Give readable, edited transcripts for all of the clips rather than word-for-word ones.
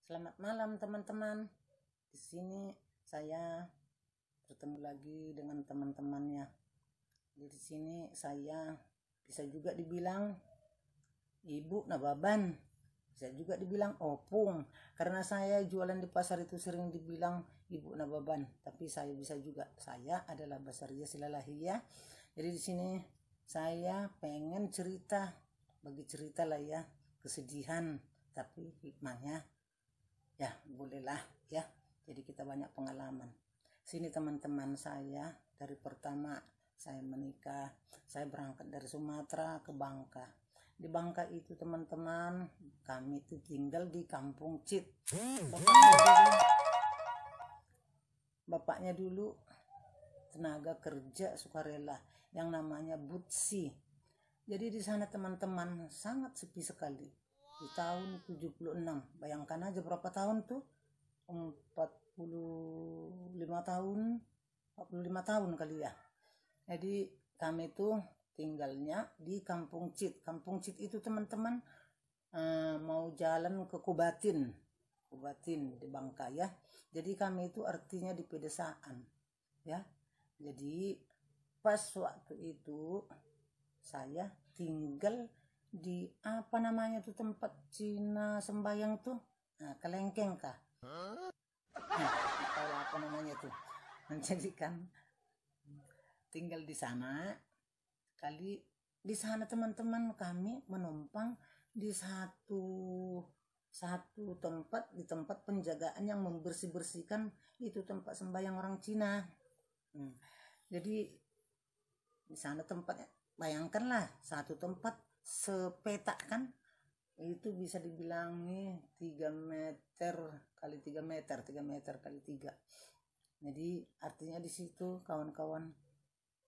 Selamat malam teman-teman. Di sini saya bertemu lagi dengan teman-temannya. Di sini saya bisa juga dibilang Ibu Nababan, bisa juga dibilang Opung. Karena saya jualan di pasar itu sering dibilang Ibu Nababan, tapi saya bisa juga saya adalah Basaria Silalahiyah. Jadi di sini saya pengen cerita, bagi cerita lah ya, kesedihan tapi hikmahnya ya bolehlah ya, jadi kita banyak pengalaman. Sini teman-teman, saya dari pertama saya menikah, saya berangkat dari Sumatera ke Bangka. Di Bangka itu teman-teman, kami itu tinggal di Kampung Cit. Bapaknya dulu tenaga kerja sukarela yang namanya Butsi. Jadi di sana teman-teman sangat sepi sekali. Di tahun 76, bayangkan aja berapa tahun tuh, 45 tahun 45 tahun kali ya. Jadi kami tuh tinggalnya di Kampung Cit. Kampung Cit itu teman-teman mau jalan ke Kubatin di Bangka ya. Jadi kami itu artinya di pedesaan ya. Jadi pas waktu itu saya tinggal di apa namanya tuh tempat Cina sembayang tuh, Kelengkeng kah, tahu apa namanya tuh. Jadi kan tinggal di sana. Kali di sana teman-teman kami menumpang di satu tempat, di tempat penjagaan yang membersihkan itu tempat sembayang orang Cina. Jadi di sana tempatnya, bayangkanlah satu tempat sepetak kan, itu bisa dibilang nih 3 meter kali 3 meter, 3 meter kali 3. Jadi artinya di situ kawan-kawan,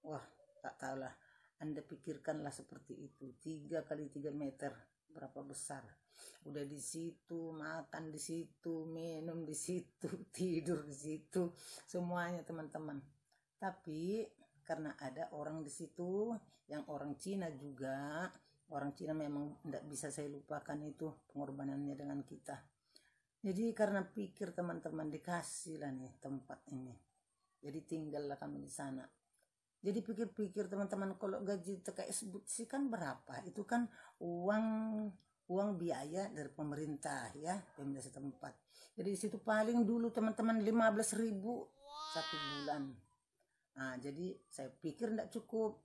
wah tak tahulah, Anda pikirkanlah seperti itu, 3 kali 3 meter berapa besar. Udah di situ makan, di situ minum, di situ tidur, di situ semuanya teman-teman. Tapi karena ada orang di situ yang orang Cina juga, orang Cina memang tidak bisa saya lupakan itu pengorbanannya dengan kita. Jadi karena pikir teman-teman, dikasih lah nih tempat ini, jadi tinggallah kami di sana. Jadi pikir-pikir teman-teman, kalau gaji TKS Butsi kan berapa, itu kan uang biaya dari pemerintah ya, pemerintah setempat. Jadi di situ paling dulu teman-teman 15.000 satu bulan. Nah, jadi saya pikir tidak cukup.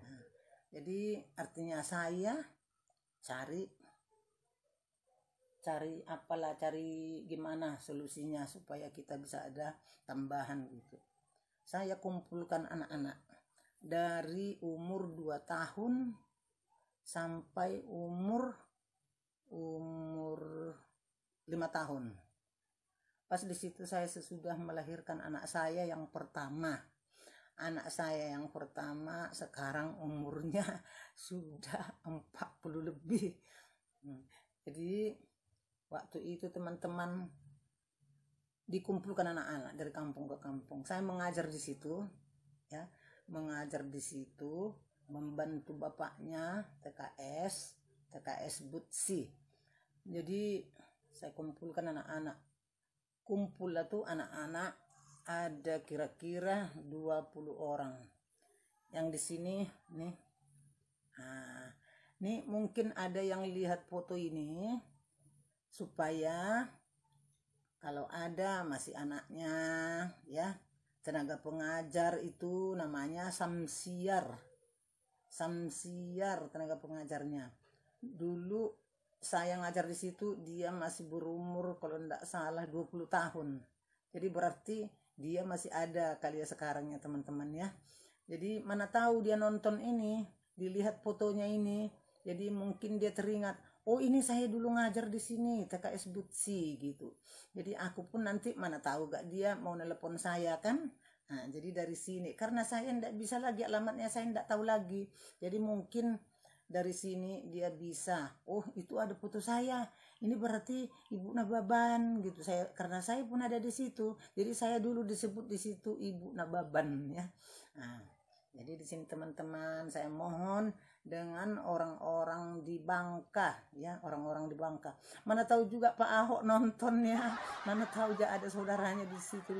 Nah, jadi artinya saya cari gimana solusinya supaya kita bisa ada tambahan gitu. Saya kumpulkan anak-anak dari umur 2 tahun sampai umur 5 tahun. Pas di situ saya sesudah melahirkan anak saya yang pertama. Anak saya yang pertama sekarang umurnya sudah 40 lebih. Jadi waktu itu teman-teman dikumpulkan anak-anak dari kampung ke kampung. Saya mengajar di situ ya, membantu bapaknya TKS Butsi. Jadi saya kumpulkan anak-anak. Kumpul lah tuh anak-anak ada kira-kira 20 orang. Yang di sini nih. Nah, nih mungkin ada yang lihat foto ini, supaya kalau ada masih anaknya ya, tenaga pengajar itu namanya Samsiar tenaga pengajarnya. Dulu saya ngajar di situ, dia masih berumur kalau tidak salah 20 tahun. Jadi berarti dia masih ada kali ya sekarang ya teman-teman ya. Jadi mana tahu dia nonton ini, dilihat fotonya ini, jadi mungkin dia teringat, oh ini saya dulu ngajar di sini TKS Butsi gitu. Jadi aku pun nanti mana tahu gak dia mau nelpon saya kan. Nah, jadi dari sini, karena saya tidak bisa lagi alamatnya, saya tidak tahu lagi. Jadi mungkin dari sini dia bisa, oh itu ada foto saya, ini berarti Ibu Nababan gitu. Karena saya pun ada di situ, jadi saya dulu disebut di situ Ibu Nababan ya. Nah, Jadi di sini teman-teman saya mohon dengan orang-orang di Bangka, ya, orang-orang di Bangka. Mana tahu juga Pak Ahok nonton ya, mana tahu aja ada saudaranya di situ,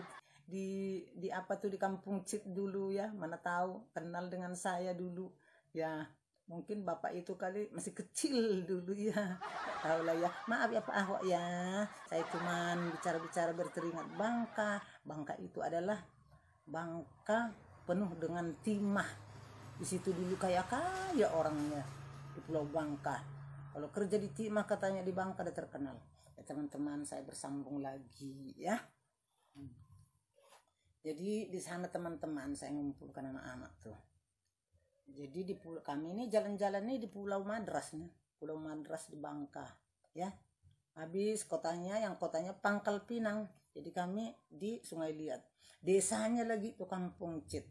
di apa tuh, di Kampung Cit dulu ya, mana tahu kenal dengan saya dulu ya. Mungkin bapak itu kali masih kecil dulu ya, tahu lah ya. Maaf ya Pak Ahok ya, saya cuman bicara-bicara berteringat. Bangka itu adalah Bangka penuh dengan timah. Di situ dulu kaya orangnya di Pulau Bangka. Kalau kerja di timah katanya di Bangka udah terkenal. Ya teman-teman, saya bersambung lagi ya. Jadi di sana teman-teman saya ngumpulkan anak-anak tuh. Jadi di pulau kami ini jalan-jalan nih di Pulau Madras nih, Pulau Madras di Bangka ya. Habis yang kotanya Pangkal Pinang. Jadi kami di Sungai Liat. Desanya lagi tuh Kampung Cit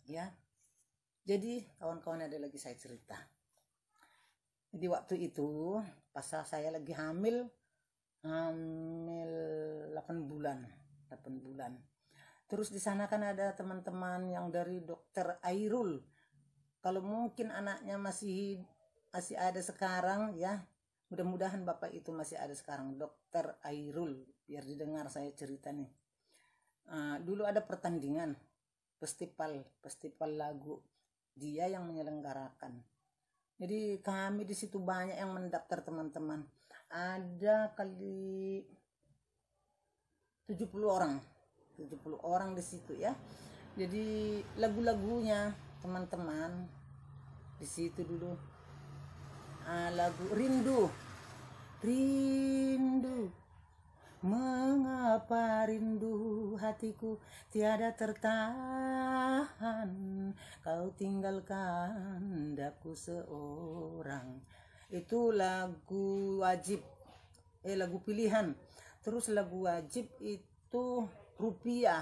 ya. Jadi kawan-kawan ada lagi saya cerita. Jadi waktu itu pas saya lagi hamil 8 bulan. Terus di sana kan ada teman-teman yang dari Dokter Airul. Kalau mungkin anaknya masih ada sekarang ya, mudah-mudahan bapak itu masih ada sekarang, Dokter Airul, biar didengar saya cerita nih. Dulu ada pertandingan festival lagu, dia yang menyelenggarakan. Jadi kami di situ banyak yang mendaftar teman-teman, ada kali 70 orang di situ ya. Jadi lagu-lagunya teman-teman di situ dulu lagu Rindu, mengapa rindu hatiku tiada tertahan, kau tinggalkan daku seorang. Itu lagu wajib, lagu pilihan. Terus lagu wajib itu Rupiah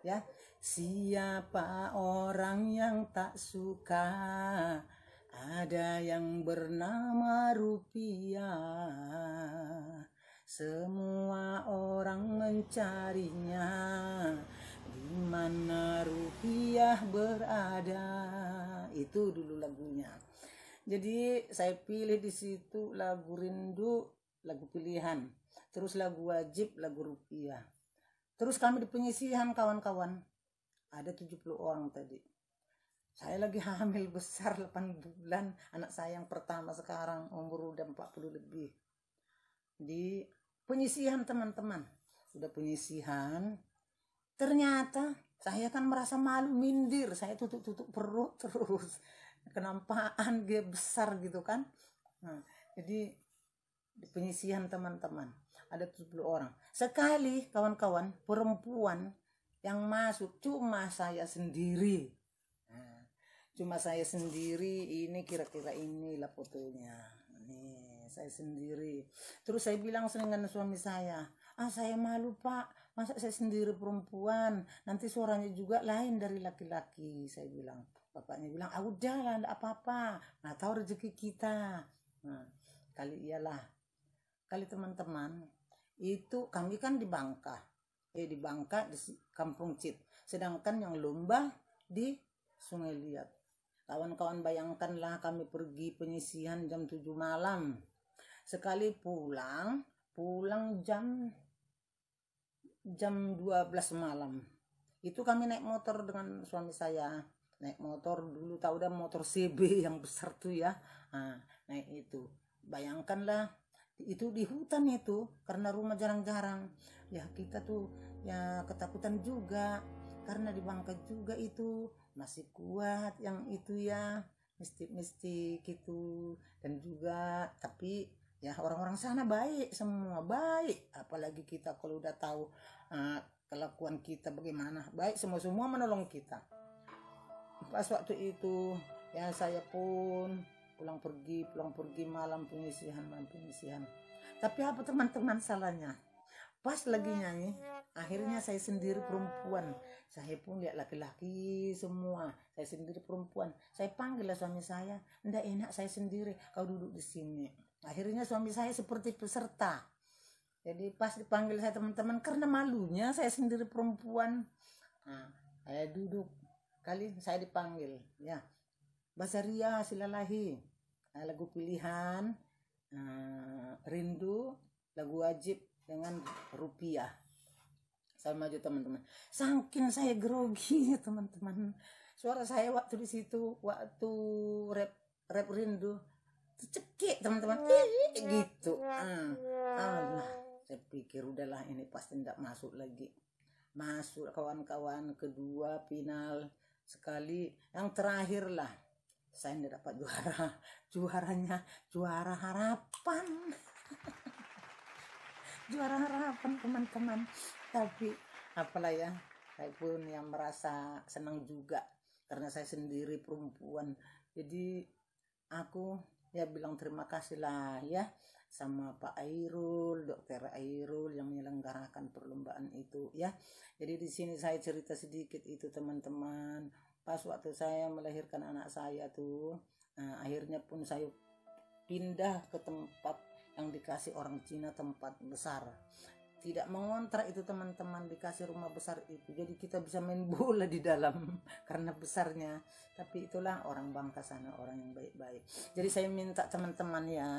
ya. Siapa orang yang tak suka ada yang bernama rupiah, semua orang mencarinya, di mana rupiah berada. Itu dulu lagunya. Jadi saya pilih di situ lagu Rindu, lagu pilihan. Terus lagu wajib, lagu rupiah. Terus kami di penyisihan kawan-kawan. Ada 70 orang tadi. Saya lagi hamil besar 8 bulan. Anak saya yang pertama sekarang umur udah 40 lebih. Di penyisihan teman-teman. Sudah penyisihan. Ternyata saya kan merasa malu, mindir. Saya tutup perut terus. Kenampaan dia besar gitu kan. Nah, jadi di penyisihan teman-teman. Ada 70 orang. Sekali kawan-kawan perempuan yang masuk cuma saya sendiri. Cuma saya sendiri, ini kira-kira inilah fotonya. Nih, saya sendiri. Terus saya bilang dengan suami saya, saya malu Pak, masa saya sendiri perempuan, nanti suaranya juga lain dari laki-laki, saya bilang. Bapaknya bilang, udahlah, enggak apa-apa, nah tahu rezeki kita. Nah, kali teman-teman, itu kami kan di Bangka. Di Bangka di Kampung Cit, sedangkan yang lomba di Sungai Liat. Kawan-kawan bayangkanlah kami pergi penyisihan jam 7 malam. Sekali pulang jam 12 malam. Itu kami naik motor dengan suami saya. Naik motor dulu, tahu udah motor CB yang besar tuh ya. Nah, naik itu. Bayangkanlah itu di hutan itu, karena rumah jarang-jarang. Ya kita tuh ya ketakutan juga, karena di Bangka juga itu masih kuat yang itu ya, mistik-mistik itu. Dan juga tapi ya orang-orang sana baik, semua baik, apalagi kita kalau udah tahu kelakuan kita bagaimana, baik, semua menolong kita. Pas waktu itu ya saya pun pulang pergi malam penyisihan. Tapi apa teman-teman salahnya, pas lagi nyanyi akhirnya saya sendiri perempuan. Saya pun lihat laki-laki semua, saya sendiri perempuan. Saya panggil lah suami saya, enggak enak saya sendiri, kau duduk di sini. Akhirnya suami saya seperti peserta. Jadi pas dipanggil saya teman-teman, karena malunya saya sendiri perempuan, nah, saya duduk. kali saya dipanggil ya, Basaria Silalahi, lagu pilihan, Rindu, lagu wajib dengan Rupiah. Saya maju teman-teman, saking saya grogi teman-teman, suara saya waktu di situ, waktu rap Rindu cekik teman-teman, gitu. Allah, saya pikir udahlah ini pasti tidak masuk lagi. Masuk kawan-kawan, kedua final sekali, yang terakhir lah saya tidak dapat juaranya juara harapan. Juara harapan teman-teman. Tapi apalah ya, saya pun yang merasa senang juga karena saya sendiri perempuan, jadi aku ya bilang terima kasih lah ya sama Pak Airul, Dokter Airul yang menyelenggarakan perlombaan itu ya. Jadi di sini saya cerita sedikit itu teman-teman. Pas waktu saya melahirkan anak saya tuh, akhirnya pun saya pindah ke tempat yang dikasih orang Cina, tempat besar. Tidak mengontrak itu teman-teman, dikasih rumah besar itu, jadi kita bisa main bola di dalam karena besarnya. Tapi itulah orang Bangka sana, orang yang baik-baik. Jadi saya minta teman-teman ya,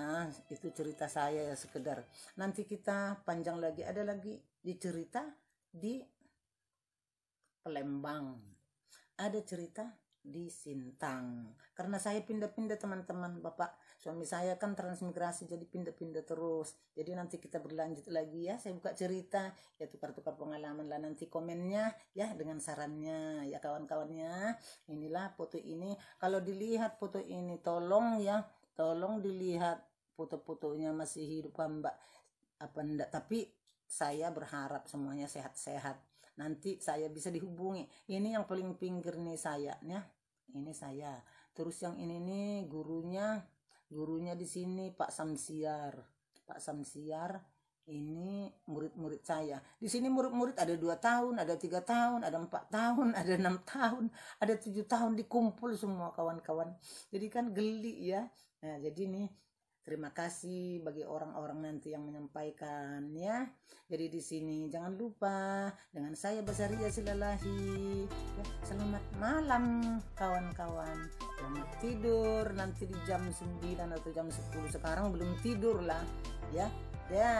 itu cerita saya ya sekedar. Nanti kita panjang lagi, ada lagi dicerita di Palembang, ada cerita di Sintang, karena saya pindah-pindah teman-teman. Bapak suami saya kan transmigrasi, jadi pindah-pindah terus. Jadi nanti kita berlanjut lagi ya, saya buka cerita ya, tukar-tukar pengalaman lah. Nanti komennya ya dengan sarannya ya kawan-kawannya. Inilah foto ini, kalau dilihat foto ini tolong ya, tolong dilihat foto-fotonya masih hidup Mbak apa enggak. Tapi saya berharap semuanya sehat-sehat, nanti saya bisa dihubungi. Ini yang paling pinggir nih saya ya, ini saya. Terus yang ini nih gurunya di sini Pak Samsiar. Pak Samsiar ini murid-murid saya. Di sini murid-murid ada 2 tahun, ada 3 tahun, ada 4 tahun, ada 6 tahun, ada 7 tahun, dikumpul semua kawan-kawan. Jadi kan geli ya. Nah, jadi nih terima kasih bagi orang-orang nanti yang menyampaikan ya. Jadi di sini jangan lupa dengan saya Basaria Silalahi. Ya, selamat malam kawan-kawan. Selamat tidur nanti di jam 9 atau jam 10. Sekarang belum tidur lah ya. Ya.